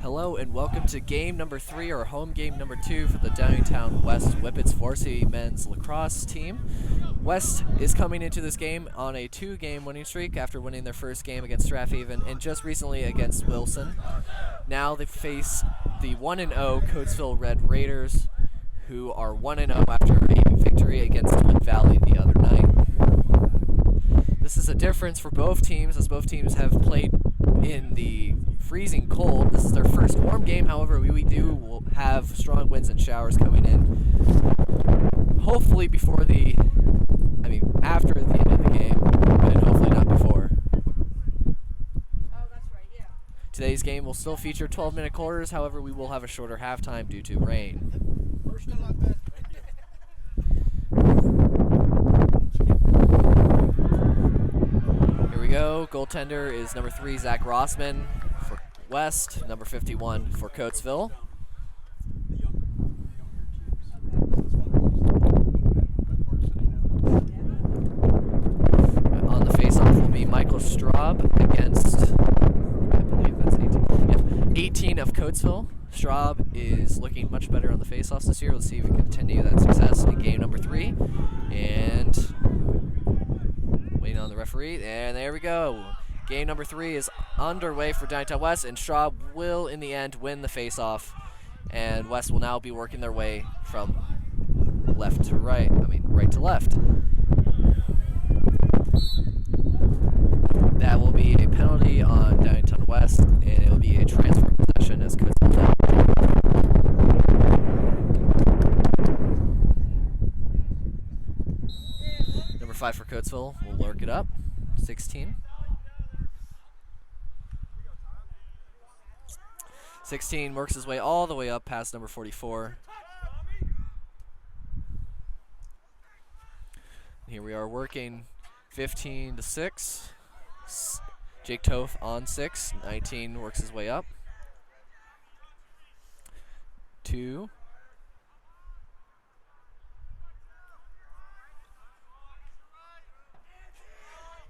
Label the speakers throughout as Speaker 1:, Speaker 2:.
Speaker 1: Hello and welcome to game number 3, or home game number 2 for the Downingtown West Whippets Varsity men's lacrosse team. West is coming into this game on a 2-game winning streak after winning their first game against Strathaven and just recently against Wilson. Now they face the 1-0 Coatesville Red Raiders, who are 1-0 after a victory against Twin Valley the other night. This is a difference for both teams, as both teams have played in the freezing cold. This is their first warm game, however, we will have strong winds and showers coming in. Hopefully after the end of the game, and hopefully not before.
Speaker 2: Oh, that's right, yeah.
Speaker 1: Today's game will still feature 12-minute quarters, however, we will have a shorter halftime due to rain.
Speaker 2: First time like that.
Speaker 1: Here we go. Goaltender is number 3, Zach Rossman for West, number 51 for Coatesville. On the face-off will be Michael Straub against, I believe that's 18 of Coatesville. Straub is looking much better on the face-offs this year. Let's see if we can continue that success in game number 3. And waiting on the referee, and there we go. Game number 3 is underway for Downingtown West, and Straub will, in the end, win the face-off. And West will now be working their way from right to left. That will be a penalty on Downingtown West, and it will be a transfer possession as Coatesville. Number 5 for Coatesville will lurk it up. 16. 16 works his way all the way up past number 44. Here we are working 15 to 6. Jake Toth on 6. 19 works his way up. 2.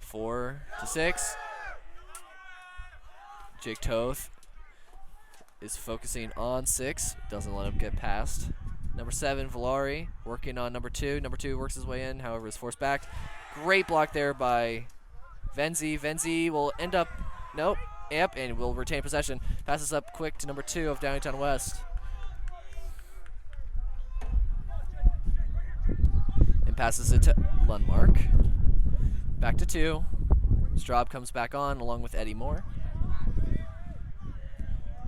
Speaker 1: 4 to 6. Jake Toth is focusing on 6. Doesn't let him get past. Number 7, Valari, working on number 2. Number 2 works his way in, however, is forced back. Great block there by Venzi. Venzi will end up, and will retain possession. Passes up quick to number 2 of Downingtown West. And passes it to Lundmark. Back to 2. Straub comes back on along with Eddie Moore.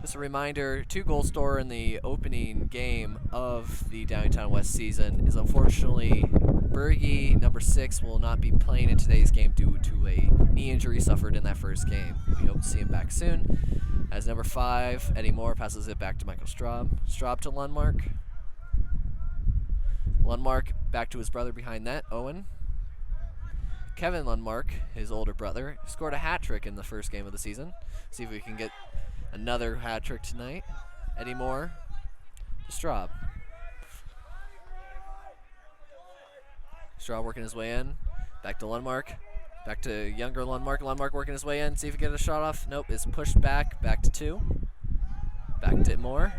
Speaker 1: Just a reminder, 2-goal scorer in the opening game of the Downingtown West season is unfortunately Berge. Number 6 will not be playing in today's game due to a knee injury suffered in that first game. We hope to see him back soon. As number 5, Eddie Moore passes it back to Michael Straub. Straub to Lundmark. Lundmark back to his brother behind net, Owen. Kevin Lundmark, his older brother, scored a hat trick in the first game of the season. See if we can get another hat trick tonight. Eddie Moore to Straub. Straub working his way in. Back to Lundmark. Back to younger Lundmark. Lundmark working his way in. See if he can get a shot off. Nope, is pushed back. Back to 2. Back to Moore.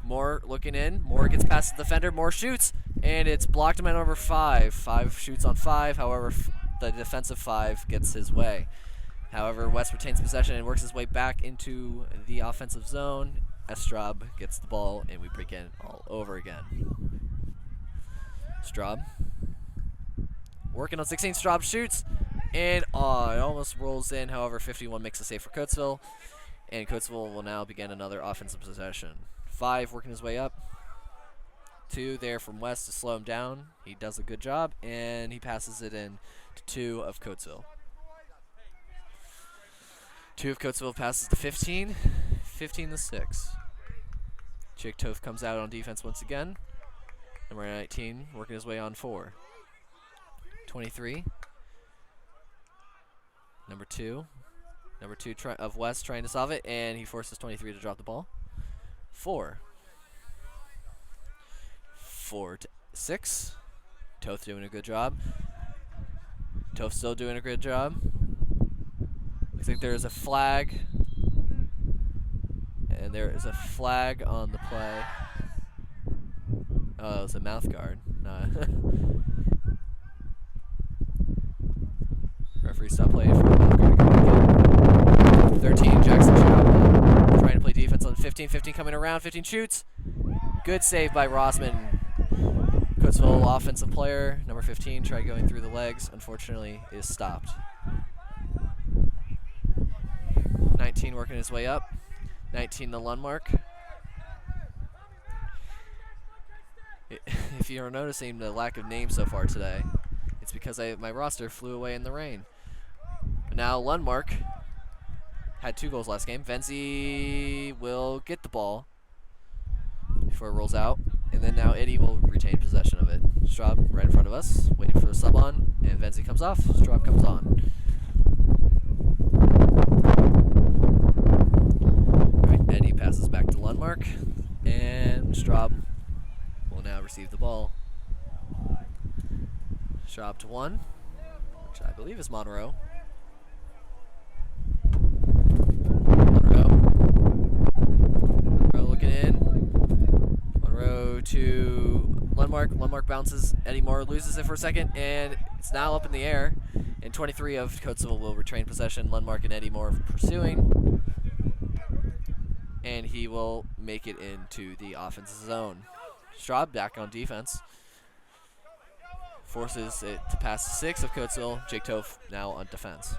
Speaker 1: Moore looking in. Moore gets past the defender. Moore shoots. And it's blocked by number 5. 5 shoots on 5. However, the defensive 5 gets his way. However, West retains possession and works his way back into the offensive zone as Straub gets the ball, and we begin all over again. Straub working on 16. Straub shoots, and it almost rolls in. However, 51 makes a save for Coatesville, and Coatesville will now begin another offensive possession. 5 working his way up. 2 there from West to slow him down. He does a good job, and he passes it in to 2 of Coatesville. 2 of Coatesville passes to 15. 15 to 6. Jake Toth comes out on defense once again. Number 19 working his way on 4. 23. Number 2. Number 2 of West trying to solve it, and he forces 23 to drop the ball. 4. 4 to 6. Toth doing a good job. Toth still doing a good job. Looks like there's a flag And there is a flag on the play. Oh, it was a mouth guard. Referee stopped play for mouth guard. 13, Jackson Chapman trying to play defense on 15. 15 coming around. 15 shoots. Good save by Rossman. Coatesville offensive player, number 15, tried going through the legs. Unfortunately, is stopped. 19 working his way up. 19 the Lundmark. If you're noticing the lack of names so far today, it's because my roster flew away in the rain. But now Lundmark had 2 goals last game. Venzi will get the ball before it rolls out. And then now Eddie will retain possession of it. Straub right in front of us, waiting for a sub on, and Venzi comes off. Straub comes on. Alright, Eddie passes back to Lundmark, and Straub will now receive the ball. Straub to 1, which I believe is Monroe. Monroe looking in. Monroe to Lundmark. Lundmark bounces. Eddie Moore loses it for a second, and it's now up in the air. And 23 of Coatesville will retain possession. Lundmark and Eddie Moore pursuing. And he will make it into the offensive zone. Straub back on defense. Forces it to pass to 6 of Coatesville. Jake Toth now on defense.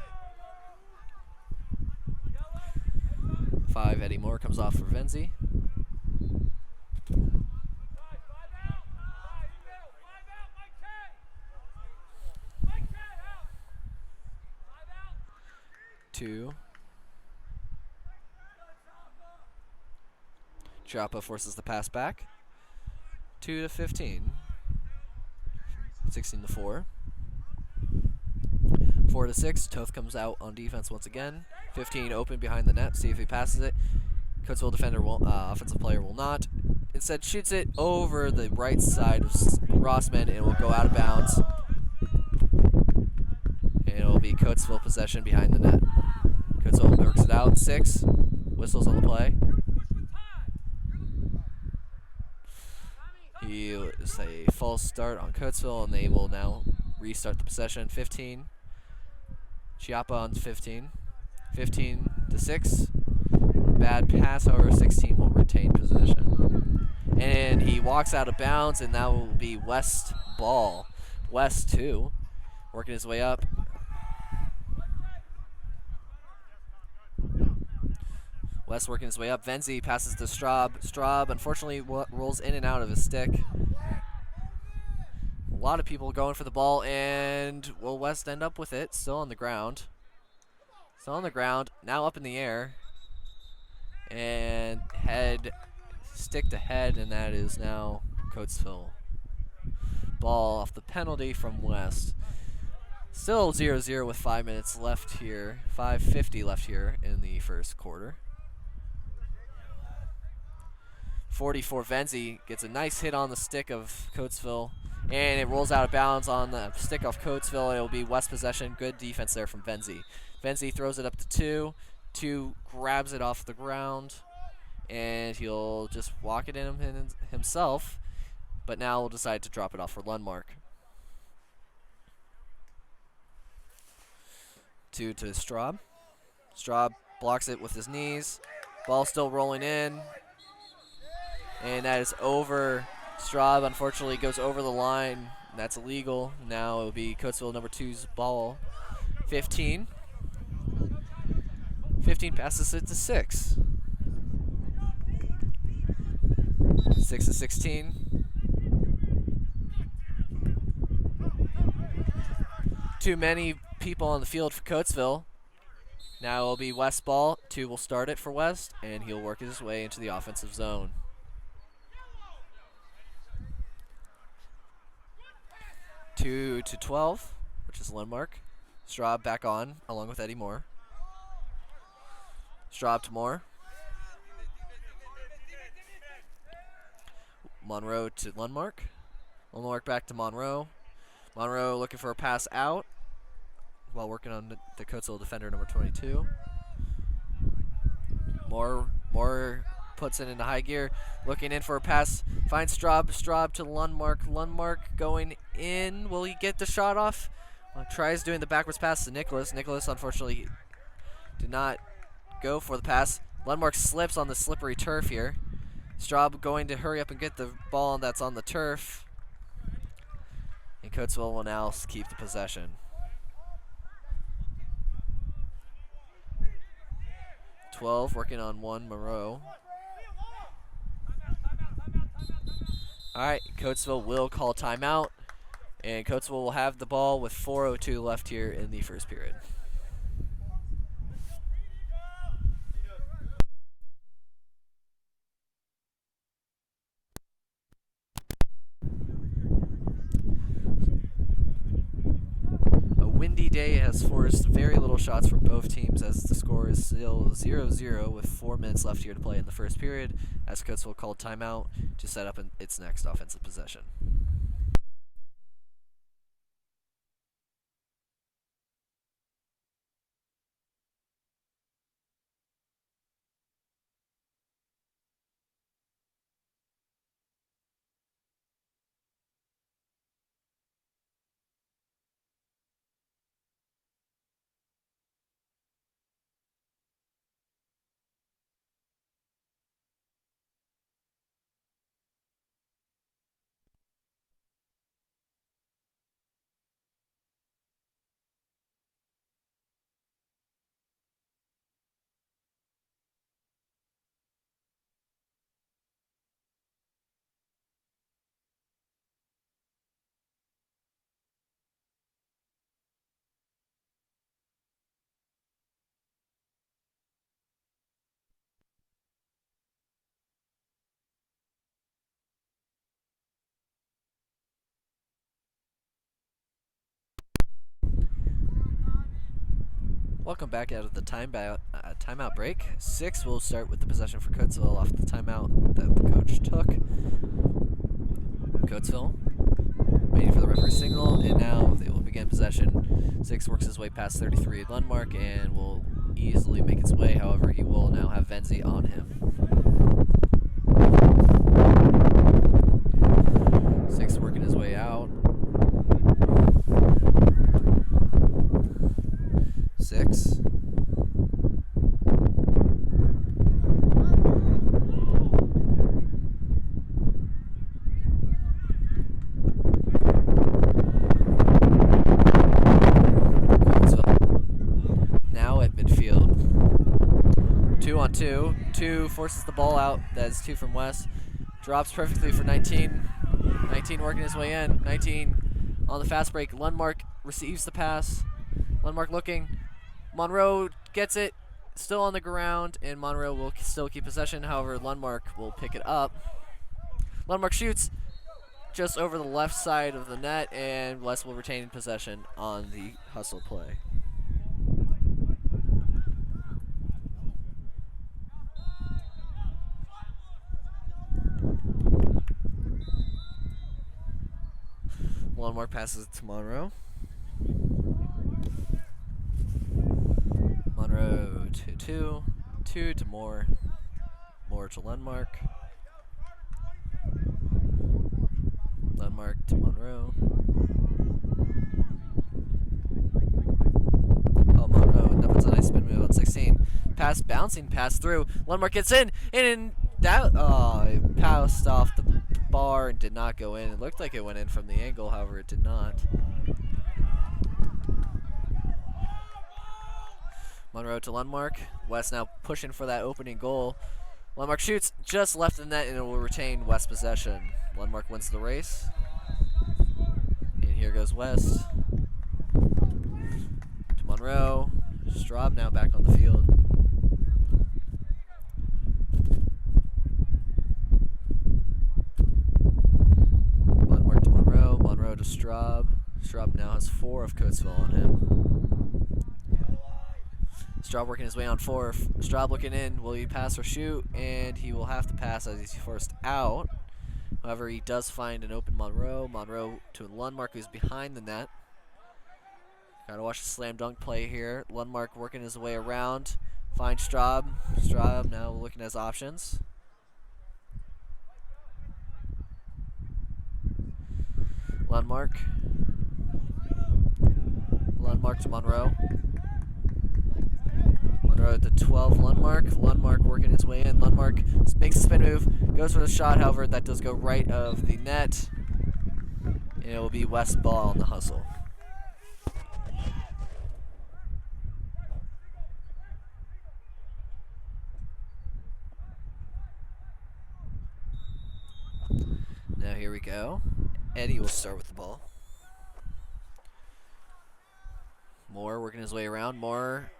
Speaker 1: 5, Eddie Moore comes off for Venzi. Two. Chiappa forces the pass back. 2 to 15. 16 to 4. 4 to 6. Toth comes out on defense once again. 15 open behind the net. See if he passes it. Coatesville defender will, offensive player will not. Instead shoots it over the right side of Rossman, and it will go out of bounds. And it will be Coatesville possession behind the net. Coatesville works it out. 6. Whistles on the play. He is a false start on Coatesville, and they will now restart the possession. 15. Chiappa on 15. 15 to 6. Bad pass, however, 16 will retain possession. And he walks out of bounds, and that will be West ball. West 2. Working his way up. West working his way up. Venzi passes to Straub. Straub, unfortunately, rolls in and out of his stick. A lot of people going for the ball, and will West end up with it? Still on the ground. Still on the ground. Now up in the air. And stick to head, and that is now Coatesville. Ball off the penalty from West. Still 0-0 with 5 minutes left here. 5:50 left here in the first quarter. 44 Venzi gets a nice hit on the stick of Coatesville, and it rolls out of bounds on the stick of Coatesville. It will be West possession. Good defense there from Venzi. Venzi throws it up to 2. 2 grabs it off the ground, and he'll just walk it in himself, but now will decide to drop it off for Lundmark. 2 to Straub. Straub blocks it with his knees. Ball still rolling in. And that is over. Straub, unfortunately, goes over the line. That's illegal. Now it will be Coatesville number 2's ball. 15. 15 passes it to 6. 6 to 16. Too many people on the field for Coatesville. Now it will be West ball. 2 will start it for West, and he'll work his way into the offensive zone. 2 to 12, which is Lundmark. Straub back on, along with Eddie Moore. Straub to Moore. Monroe to Lundmark. Lundmark back to Monroe. Monroe looking for a pass out while working on the Coatesville defender number 22. Moore puts it into high gear, looking in for a pass. Finds Straub. Straub to Lundmark. Lundmark going in. Will he get the shot off? Tries doing the backwards pass to Nicholas. Nicholas, unfortunately, did not go for the pass. Lundmark slips on the slippery turf here. Straub going to hurry up and get the ball that's on the turf. And Coatesville will now keep the possession. 12 working on 1 Moreau. Alright, Coatesville will call timeout. And Coatesville will have the ball with 4:02 left here in the first period. Windy day has forced very little shots from both teams as the score is still 0-0 with 4 minutes left here to play in the first period as Coatesville called timeout to set up its next offensive possession. Welcome back out of the timeout break. 6 will start with the possession for Coatesville off the timeout that the coach took. Coatesville waiting for the referee signal, and now they will begin possession. 6 works his way past 33 Lundmark and will easily make its way. However, he will now have Venzi on him. 6 working his way out. 6. Now at midfield. 2-on-2. 2 forces the ball out. That is 2 from West. Drops perfectly for 19. 19 working his way in. 19 on the fast break. Lundmark receives the pass. Lundmark looking. Monroe gets it, still on the ground, and Monroe will still keep possession. However, Lundmark will pick it up. Lundmark shoots just over the left side of the net, and West will retain possession on the hustle play. Lundmark passes it to Monroe. Monroe to 2. 2 to Moore. Moore to Lundmark. Lundmark to Monroe. Oh, Monroe. That puts a nice spin move on 16. Pass, bouncing pass through. Lundmark gets in, and that it passed off the bar and did not go in. It looked like it went in from the angle, however, it did not. Monroe to Lundmark. West now pushing for that opening goal. Lundmark shoots just left the net, and it will retain West possession. Lundmark wins the race. And here goes West. To Monroe. Straub now back on the field. Lundmark to Monroe. Monroe to Straub. Straub now has 4 of Coatesville on him. Straub working his way on 4. Straub looking in. Will he pass or shoot? And he will have to pass as he's forced out. However, he does find an open Monroe. Monroe to Lundmark, who's behind the net. Gotta watch the slam dunk play here. Lundmark working his way around. Finds Straub. Straub now looking at his options. Lundmark. Lundmark to Monroe. Monroe at the 12, Lundmark. Lundmark working his way in. Lundmark makes a spin move, goes for the shot, however, that does go right of the net. And it will be West ball on the hustle. Now here we go. Eddie will start with the ball. Moore working his way around. Moore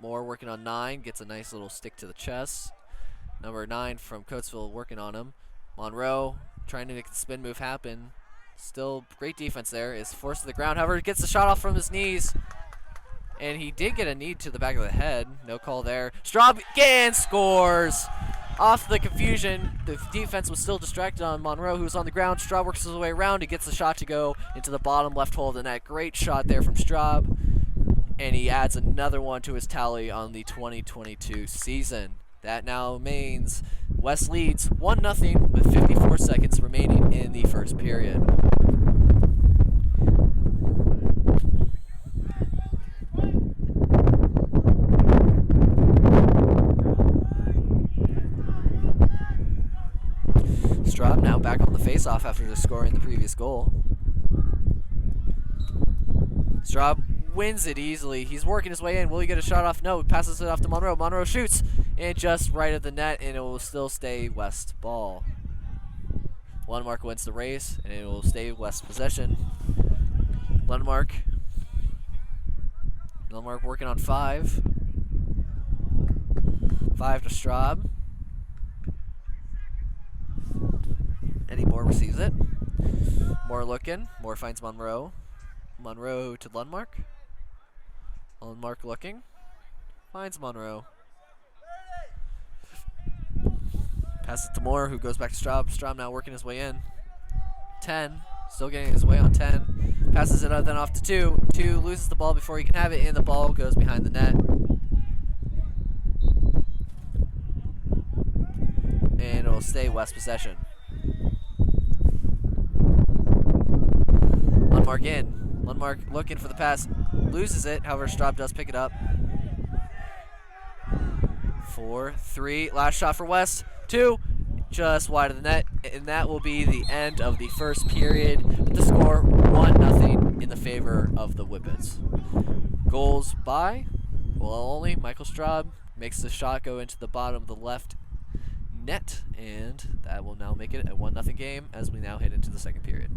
Speaker 1: working on 9. Gets a nice little stick to the chest. Number 9 from Coatesville working on him. Monroe trying to make the spin move happen. Still great defense there. Is forced to the ground. However, gets the shot off from his knees. And he did get a knee to the back of the head. No call there. Straub again scores. Off the confusion, the defense was still distracted on Monroe, who's on the ground. Straub works his way around. He gets the shot to go into the bottom left hole of the net. Great shot there from Straub. And he adds another one to his tally on the 2022 season. That now means West leads 1-0 with 54 seconds remaining in the first period. Straub now back on the faceoff after just scoring the previous goal. Straub wins it easily. He's working his way in. Will he get a shot off? No, he passes it off to Monroe. Monroe shoots, and just right of the net, and it will still stay West ball. Lundmark wins the race, and it will stay West possession. Lundmark working on 5. 5 to Straub. Eddie Moore receives it. Moore looking. Moore finds Monroe. Monroe to Lundmark. Lundmark looking. Finds Monroe. Passes it to Moore, who goes back to Straub. Straub now working his way in. 10. Still getting his way on 10. Passes it then off to 2. 2 loses the ball before he can have it, and the ball goes behind the net. And it'll stay West possession. Lundmark in. Lundmark looking for the pass. Loses it. However, Straub does pick it up. 4, 3. Last shot for West. 2. Just wide of the net. And that will be the end of the first period. With the score 1-0 in the favor of the Whippets. Goals by, well, only Michael Straub makes the shot go into the bottom of the left net. And that will now make it a 1-0 game as we now head into the second period.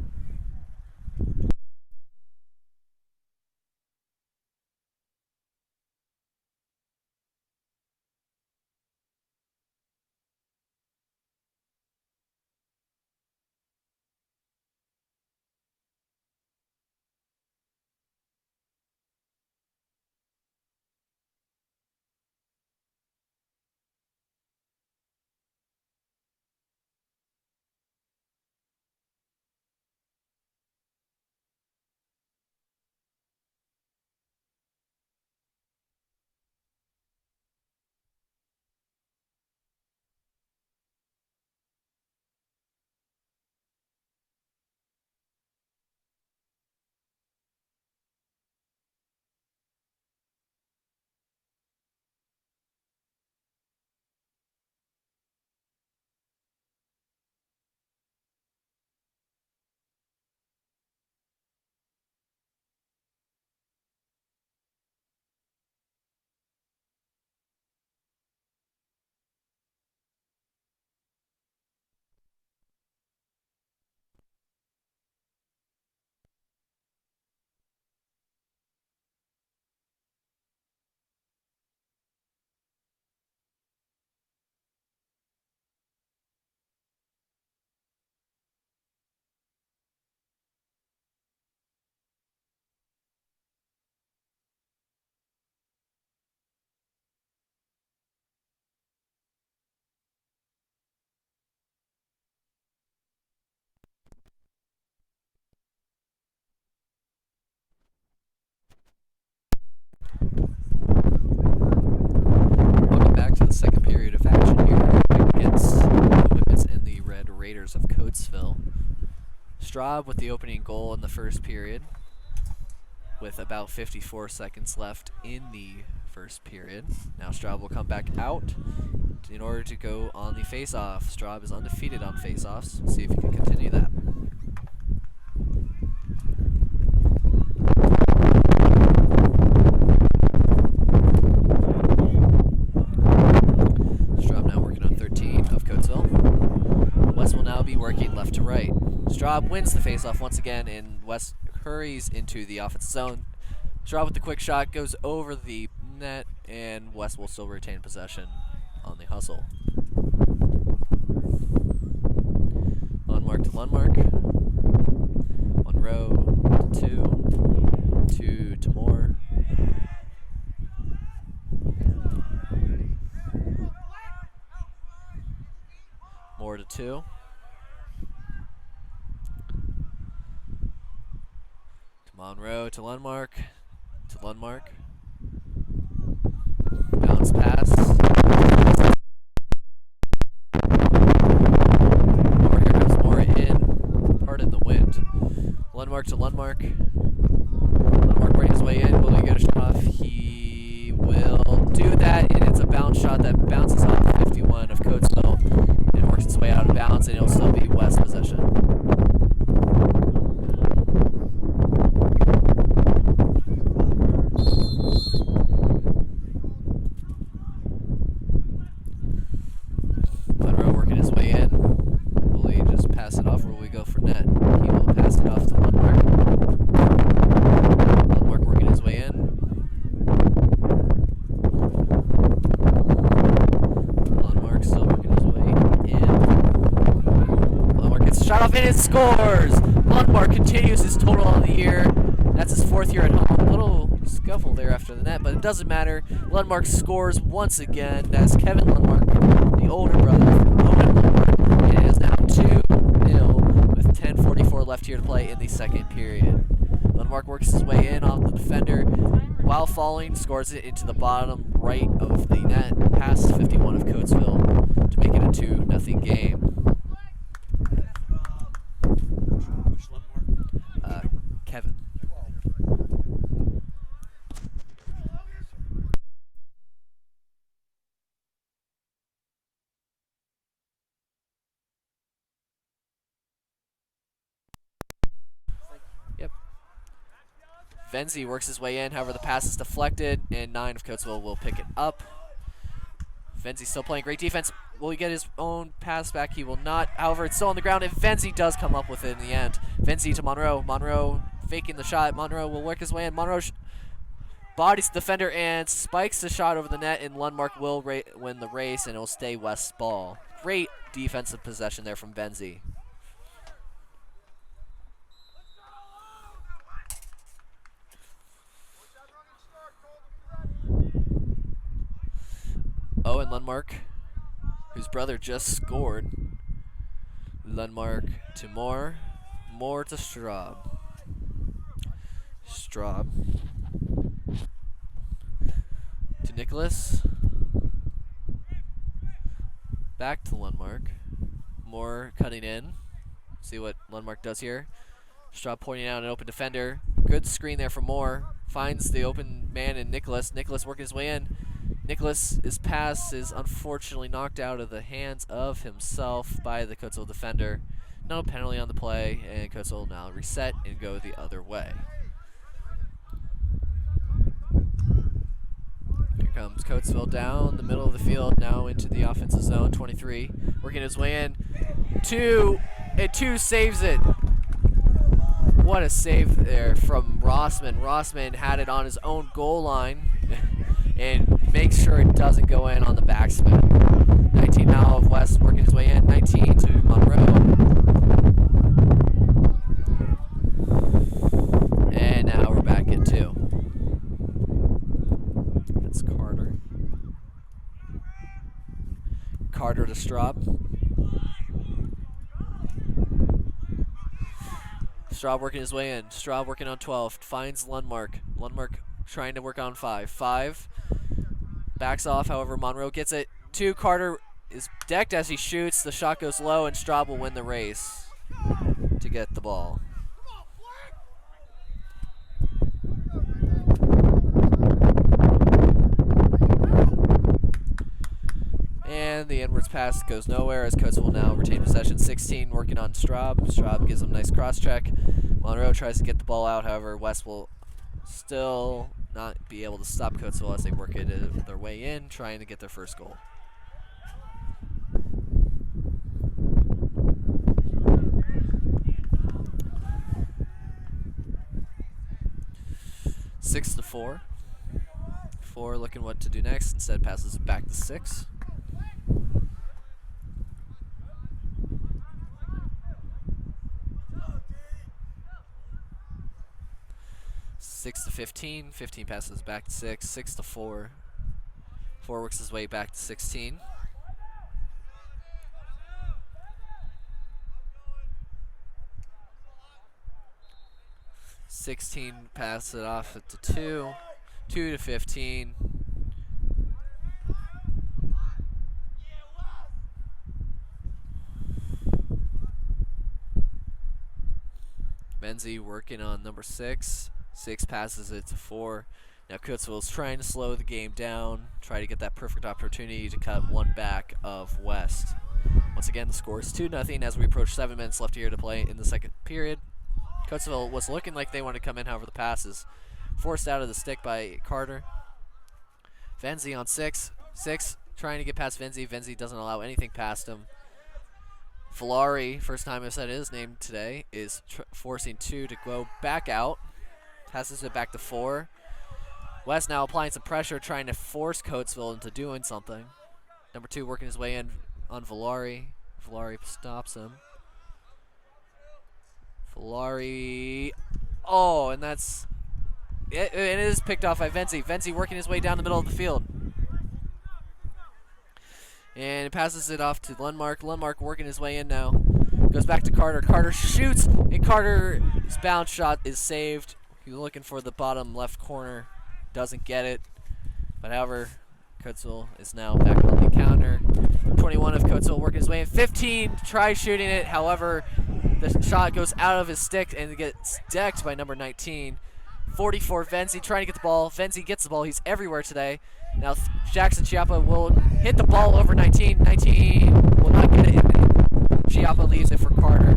Speaker 1: Straub with the opening goal in the first period, with about 54 seconds left in the first period. Now Straub will come back out in order to go on the face-off. Straub is undefeated on face-offs. See if he can continue that. Straub now working on 13 of Coatesville. West will now be working left to right. Straub wins the face-off once again, and West hurries into the offensive zone. Straub with the quick shot goes over the net, and West will still retain possession on the hustle. Lundmark to Lundmark. 1 row to 2. 2 to Moore. Moore to 2. To Monroe to Lundmark. To Lundmark. Bounce pass. Moore, here comes Moore in. Pardon the wind. Lundmark to Lundmark. Lundmark working his way in. Will he get a shot off? He will do that, and it's a bounce shot that bounces off 51 of Coatesville and works its way out of bounds, and it'll still be West possession. Monroe working his way in. Will he just pass it off, or will we go for net? He will pass it off to Lundmark. Lundmark working his way in. Lundmark still working his way in. Lundmark gets a shot off and it scores! Lundmark continues his total on the year. That's his 4th year at home. A little scuffle there after the net, but it doesn't matter. Lundmark scores once again. That's Kevin Lundmark, the older brother from Owen Lundmark. It is now 2-0 with 10:44 left here to play in the second period. Lundmark works his way in off the defender while falling, scores it into the bottom right of the net, past 51 of Coatesville to make it a 2-0 game. Kevin. Yep. Venzi works his way in, however the pass is deflected, and 9 of Coatesville will pick it up. Venzi still playing great defense. Will he get his own pass back? He will not. However, it's still on the ground, and Venzi does come up with it in the end. Venzi to Monroe. Monroe faking the shot. Monroe will work his way in. Monroe bodies the defender and spikes the shot over the net, and Lundmark will win the race, and it will stay West's ball. Great defensive possession there from Venzi. Owen Lundmark, whose brother just scored. Lundmark to Moore. Moore to Straub. Straub to Nicholas. Back to Lundmark. Moore cutting in. See what Lundmark does here. Straub pointing out an open defender. Good screen there for Moore. Finds the open man in Nicholas. Nicholas working his way in. Nicholas' pass is unfortunately knocked out of the hands of himself by the Coatesville defender. No penalty on the play, and Coatesville now reset and go the other way. Here comes Coatesville down the middle of the field, now into the offensive zone. 23, working his way in. 2, and 2 saves it. What a save there from Rossman. Rossman had it on his own goal line and makes sure it doesn't go in on the backspin. 19 now of West working his way in. 19 to Monroe. And now we're back at 2. That's Carter. Carter to Straub. Straub working his way in. Straub working on 12. Finds Lundmark. Lundmark trying to work on 5. 5. Backs off, however, Monroe gets it. 2, Carter is decked as he shoots. The shot goes low, and Straub will win the race. to get the ball. And the inwards pass goes nowhere as Coatesville will now retain possession. 16 working on Straub. Straub gives him a nice cross check. Monroe tries to get the ball out. However, West will still not be able to stop Coatesville as they work it their way in, trying to get their first goal. Six to 4. 4 looking what to do next. Instead passes it back to 6. Six to 15. 15 passes back to 6. 6 to 4. 4 works his way back to 16. Pass it off to 2. 2 to 15. Menzie working on number 6. 6 passes it to 4. Now Coatesville is trying to slow the game down, try to get that perfect opportunity to cut one back of West. Once again, the score is 2-0 as we approach 7 minutes left here to play in the second period. Coatesville was looking like they wanted to come in, however the pass is forced out of the stick by Carter. Venzi on 6. 6 trying to get past Venzi. Venzi doesn't allow anything past him. Valari, first time I've said his name today, is forcing 2 to go back out. Passes it back to 4. West now applying some pressure, trying to force Coatesville into doing something. Number 2 working his way in on Valari. Valari stops him. Valari. Oh, and that's. It is picked off by Venzi. Venzi working his way down the middle of the field. And he passes it off to Lundmark. Lundmark working his way in now. Goes back to Carter. Carter shoots, and Carter's bounce shot is saved. He's looking for the bottom left corner. Doesn't get it. But however, Coatesville is now back on the counter. 21 of Coatesville working his way in. 15 tries shooting it. However, the shot goes out of his stick and gets decked by number 19. 44, Venzi trying to get the ball. Venzi gets the ball. He's everywhere today. Now Jackson Chiappa will hit the ball over 19. 19 will not get it. Chiappa leaves it for Carter.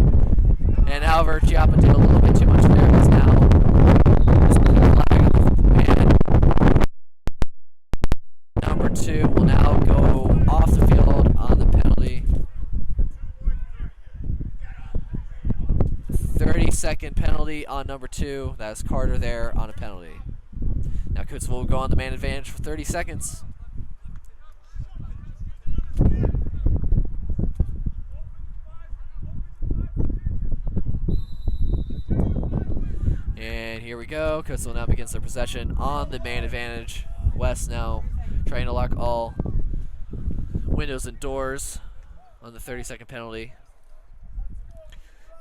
Speaker 1: And however, Chiappa did a little bit too much there. He's now and number 2 will now go off the field on the penalty. 30-second penalty on number 2. That's Carter there on a penalty. Now Coatesville will go on the man advantage for 30 seconds. And here we go. Coatesville now begins their possession on the man advantage. West now trying to lock all windows and doors on the 30-second penalty.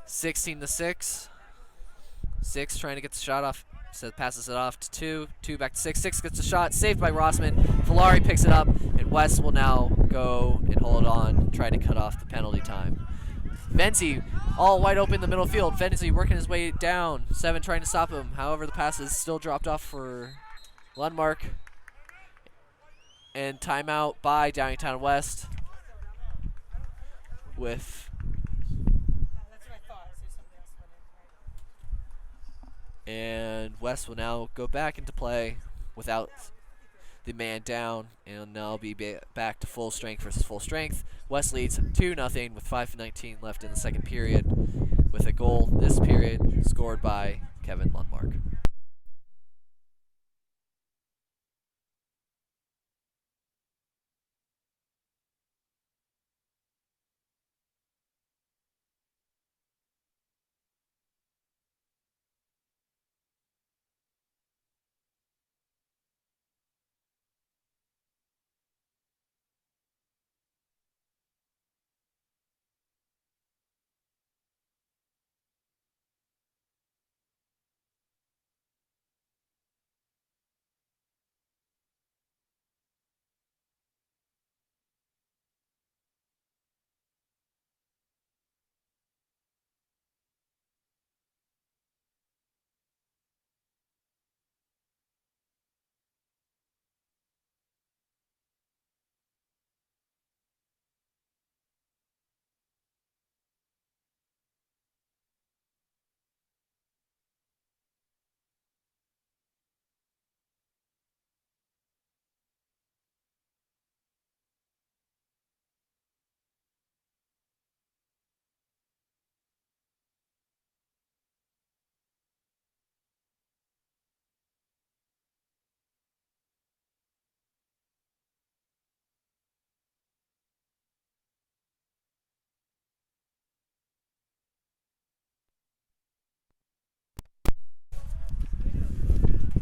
Speaker 1: 16 to 6. 6 trying to get the shot off. So passes it off to 2. 2 back to 6. 6 gets the shot. Saved by Rossman. Valari picks it up. And West will now go and hold on. Try to cut off the penalty time. Venzi all wide open in the middle field. Venzi working his way down. 7 trying to stop him. However, the pass is still dropped off for Lundmark. And timeout by Downingtown West. With and West will now go back into play without the man down and now be back to full strength versus full strength. West leads 2-0 with 5:19 left in the second period with a goal this period scored by Kevin Lundmark.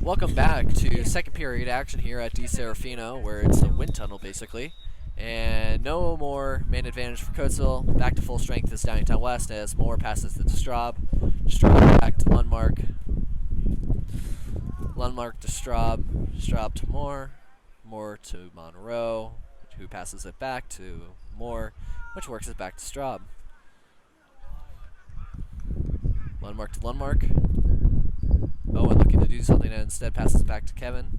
Speaker 1: Welcome back to second period action here at DeSerafino, where it's a wind tunnel basically. And no more man advantage for Coatesville. Back to full strength is Downingtown West as Moore passes to Straub. Straub back to Lundmark. Lundmark to Straub. Straub to Moore. Moore to Monroe, who passes it back to Moore, which works it back to Straub. Lundmark to Lundmark. Owen looking to do something and instead passes it back to Kevin.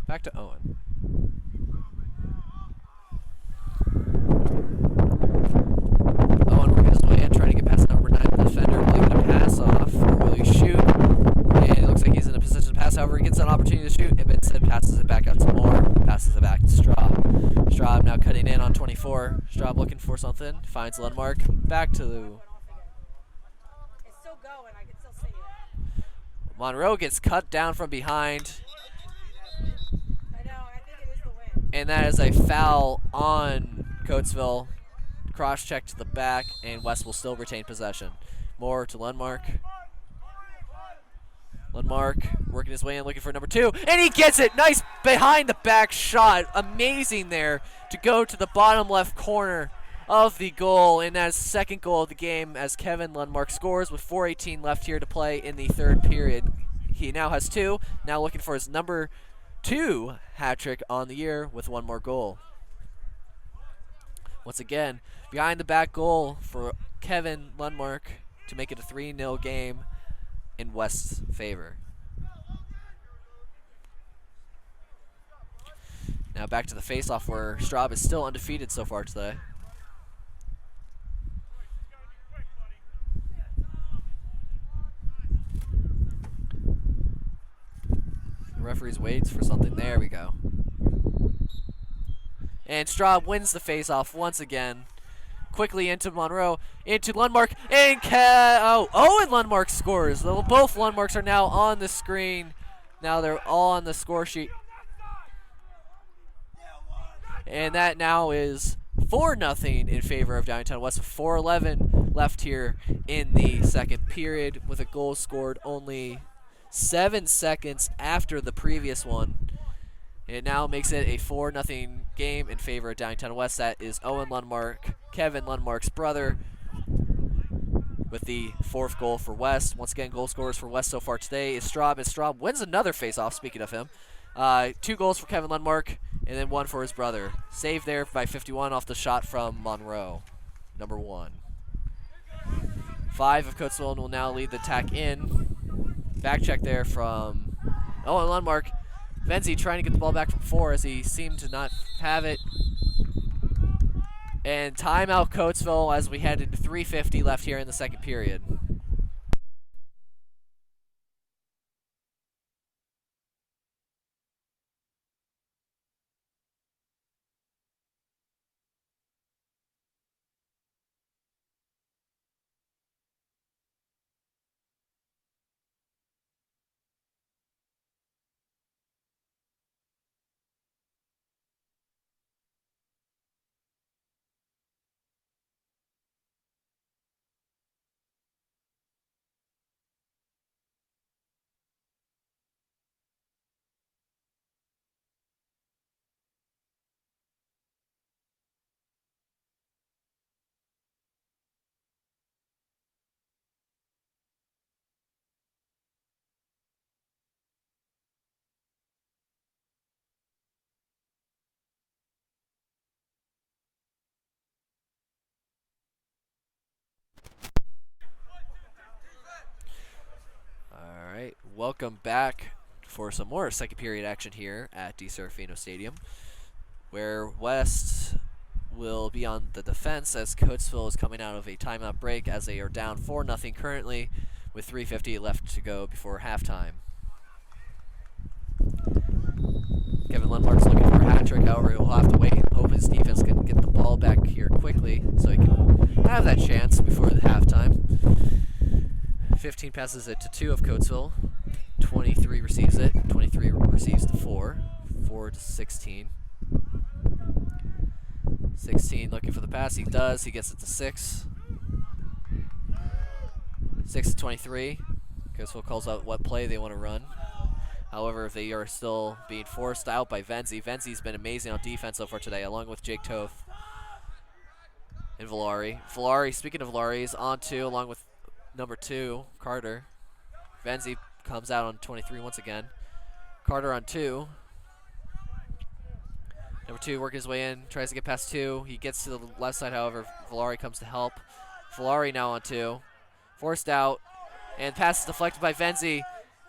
Speaker 1: Back to Owen. Owen working his way in, trying to get past number 9, the defender. Will he get a pass off, or will he shoot? And it looks like he's in a position to pass. However, he gets an opportunity to shoot, but instead passes it back out to Moore. Passes it back to Straub. Straub now cutting in on 24. Straub looking for something. Finds Lundmark. Back to
Speaker 2: It's still going. I can still see it.
Speaker 1: Monroe gets cut down from behind.
Speaker 2: I know. I think it is the wind.
Speaker 1: And that is a foul on Coatesville. Cross check to the back, and West will still retain possession. Moore to Lundmark. Lundmark working his way in, looking for number 2, and he gets it! Nice behind the back shot. Amazing there to go to the bottom left corner of the goal, and that is the second goal of the game as Kevin Lundmark scores with 4:18 left here to play in the third period. He now has 2, now looking for his number 2 hat trick on the year with 1 more goal. Once again, behind the back goal for Kevin Lundmark to make it a 3-0 game in West's favor. Now back to the face-off where Straub is still undefeated so far today. The referee's waits for something. There we go. And Straub wins the face-off once again. Quickly into Monroe, into Lundmark, and Owen Lundmark scores. Both Lundmarks are now on the screen. Now they're all on the score sheet. And that now is 4-0 in favor of Downingtown West with 4:11 left here in the second period, with a goal scored only 7 seconds after the previous one. It now makes it a 4-0 game in favor of Downingtown West. That is Owen Lundmark, Kevin Lundmark's brother, with the 4th goal for West. Once again, goal scorers for West so far today is Straub, and Straub wins another face-off, speaking of him. 2 goals for Kevin Lundmark, and then 1 for his brother. Saved there by 51 off the shot from Monroe, number 1. 5 of Coatesville will now lead the attack in. Back check there from Owen Lundmark. Venzi trying to get the ball back from 4 as he seemed to not have it. And timeout Coatesville as we head into 3:50 left here in the second period. Alright, welcome back for some more second period action here at DeSerafino Stadium, where West will be on the defense as Coatesville is coming out of a timeout break as they are down 4-0 currently with 3:50 left to go before halftime. Kevin Lundmark's looking for a hat trick, however he'll have to wait and hope his defense can get the ball back here quickly so he can have that chance before the halftime. 15 passes it to 2 of Coatesville. 23 receives it. 23 receives to 4. 4 to 16. 16 looking for the pass. He does. He gets it to 6. 6 to 23. Coatesville calls out what play they want to run. However, they are still being forced out by Venzi. Venzi's been amazing on defense so far today, along with Jake Toth and Valari. Valari, speaking of Valari, is on 2, along with number 2, Carter. Venzi comes out on 23 once again. Carter on 2. Number 2 working his way in, tries to get past 2. He gets to the left side, however, Valari comes to help. Valari now on 2. Forced out, and pass is deflected by Venzi.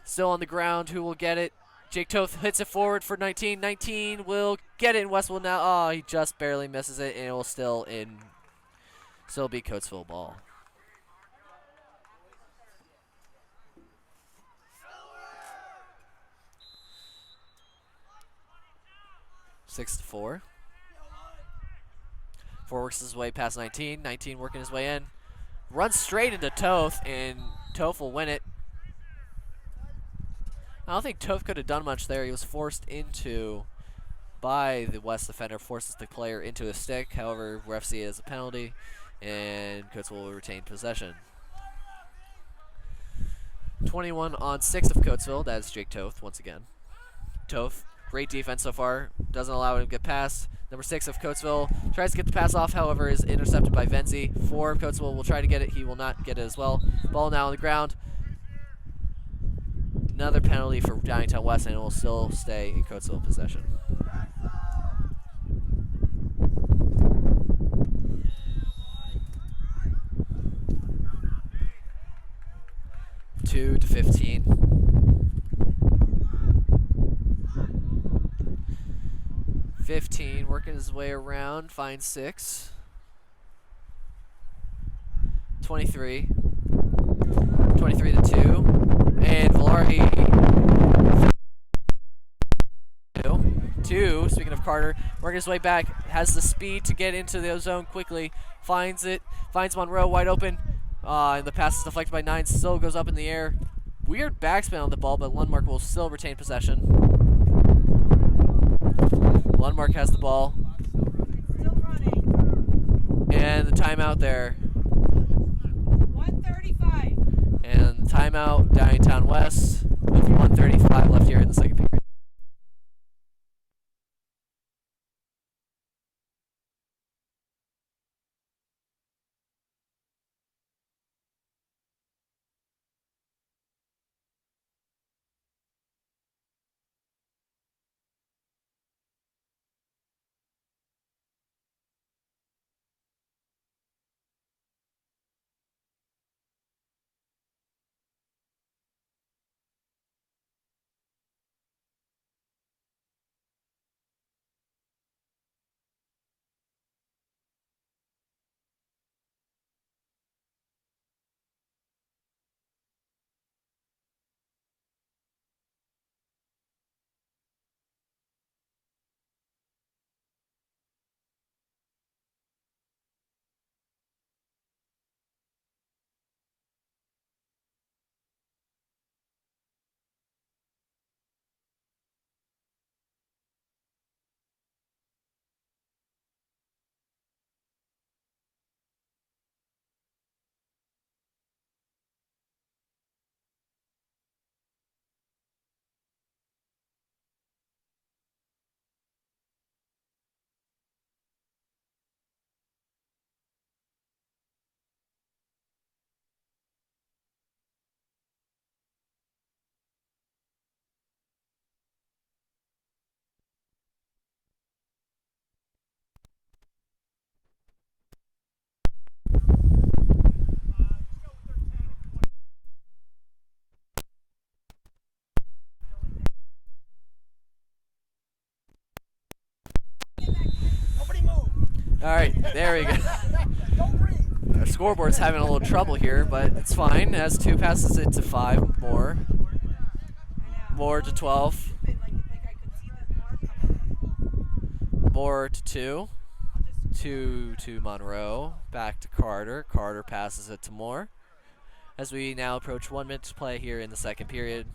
Speaker 1: Still on the ground, who will get it? Jake Toth hits it forward for 19. 19 will get it, and West will now, oh, he just barely misses it, and it will still be Coatesville ball. Six to 4. 4 works his way past 19. 19 working his way in. Runs straight into Toth, and Toth will win it. I don't think Toth could have done much there. He was forced into by the West defender, forces the player into a stick. However, ref see it as a penalty, and Coatesville will retain possession. 21 on 6 of Coatesville. That is Jake Toth once again. Toth, great defense so far. Doesn't allow him to get past. Number 6 of Coatesville tries to get the pass off, however, is intercepted by Venzi. 4 of Coatesville will try to get it. He will not get it as well. Ball now on the ground. Another penalty for Downingtown West, and it will still stay in Coatesville possession. Two to 15. 15 working his way around, finds 6. 23. 23 to 2. And Valari 2. Speaking of Carter, working his way back, has the speed to get into the zone quickly, finds it, finds Monroe wide open, and the pass is deflected by 9, still goes up in the air. Weird backspin on the ball, but Lundmark will still retain possession. Lundmark has the ball.
Speaker 2: Still running.
Speaker 1: And the timeout there.
Speaker 2: 135.
Speaker 1: And timeout, Downingtown West, with 1:35 left here in the second period. All right, there we go. Our scoreboard's having a little trouble here, but it's fine. As 2 passes it to 5 more. More to 12. More to 2. 2 to Monroe. Back to Carter. Carter passes it to Moore. As we now approach 1 minute to play here in the second period.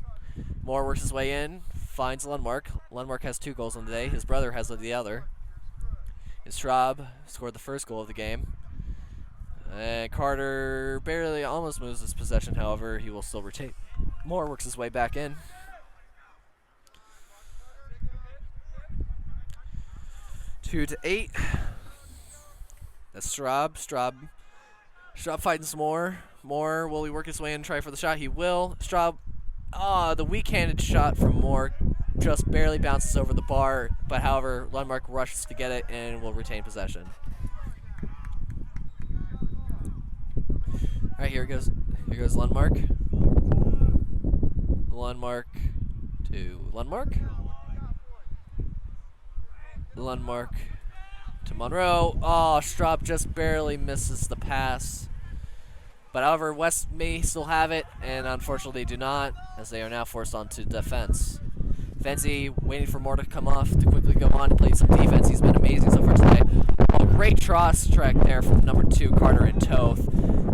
Speaker 1: Moore works his way in, finds Lundmark. Lundmark has 2 goals on the day. His brother has the other. And Straub scored the first goal of the game. And Carter barely almost moves his possession, however, he will still retain. Moore works his way back in. 2-8. That's Straub fighting some more. Will he work his way in and try for the shot? He will. Straub, the weak-handed shot from Moore just barely bounces over the bar, but however, Lundmark rushes to get it and will retain possession. All right, here goes Lundmark. Lundmark to Lundmark. Lundmark to Monroe. Oh, Straub just barely misses the pass. But however, West may still have it, and unfortunately do not, as they are now forced onto defense. Fenzi waiting for Moore to come off to quickly go on and play some defense. He's been amazing so far today. Oh, great cross track there from number 2, Carter and Toth.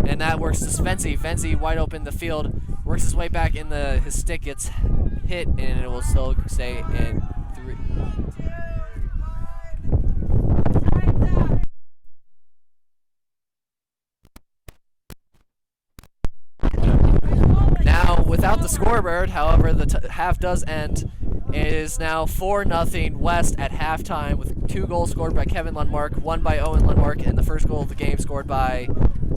Speaker 1: And that works to Fenzi. Fenzi wide open in the field, works his way back in his stick gets hit, and it will still stay in 3. Now, without the scoreboard, however, the half does end. It is now 4-0 West at halftime with 2 goals scored by Kevin Lundmark, 1 by Owen Lundmark, and the first goal of the game scored by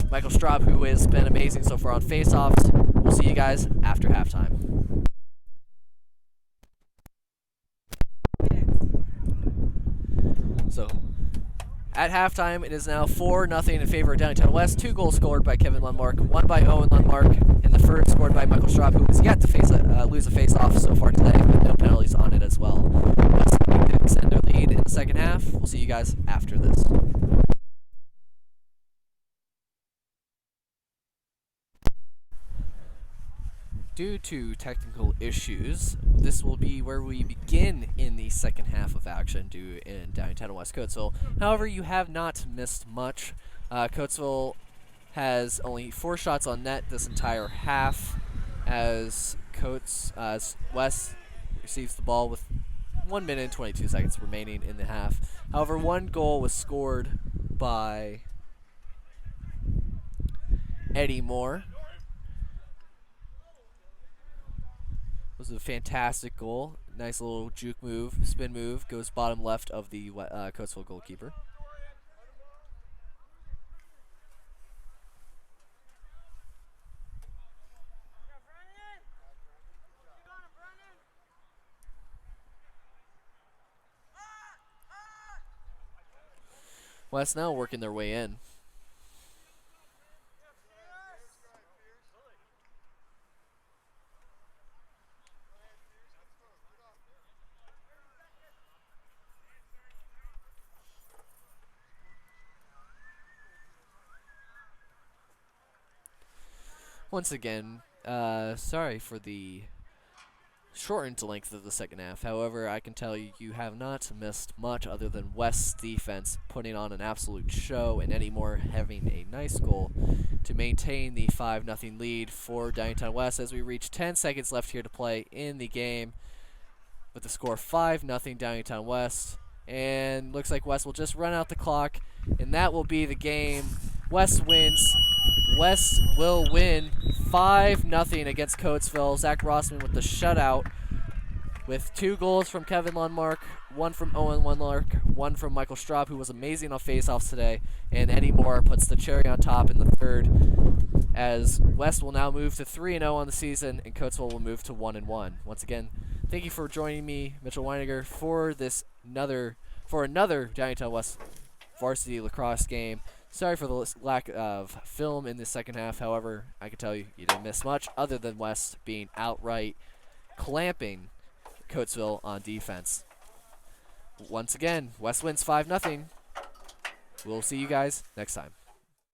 Speaker 1: Michael Straub, who has been amazing so far on faceoffs. We'll see you guys after halftime. So, at halftime, it is now 4-0 in favor of Downingtown West. 2 goals scored by Kevin Lundmark, 1 by Owen Lundmark, and the first scored by Michael Straub, who has yet to lose a face-off so far today, with no penalties on it as well. West looking to extend their lead in the second half. We'll see you guys after this. Due to technical issues, this will be where we begin in the second half of action in Downingtown West Coatesville. However, you have not missed much. Coatesville has only 4 shots on net this entire half, as West receives the ball with 1 minute and 22 seconds remaining in the half. However, 1 goal was scored by Eddie Moore. It was a fantastic goal. Nice little juke move, spin move, goes bottom left of the Coatesville goalkeeper. West now working their way in. Once again, sorry for the shortened length of the second half. However, I can tell you, you have not missed much other than West's defense putting on an absolute show and Eddie Moore having a nice goal to maintain the 5-0 lead for Downingtown West as we reach 10 seconds left here to play in the game with the score 5-0 Downingtown West. And looks like West will just run out the clock, and that will be the game. West wins. West will win 5-0 against Coatesville. Zach Rossman with the shutout, with 2 goals from Kevin Lundmark, 1 from Owen Lundmark, 1 from Michael Straub, who was amazing on faceoffs today, and Eddie Moore puts the cherry on top in the third, as West will now move to 3-0 on the season, and Coatesville will move to 1-1. Once again, thank you for joining me, Mitchell Weiniger, for another Downingtown West Varsity Lacrosse game. Sorry for the lack of film in the second half. However, I can tell you, you didn't miss much other than West being outright clamping Coatesville on defense. Once again, West wins 5-0. We'll see you guys next time.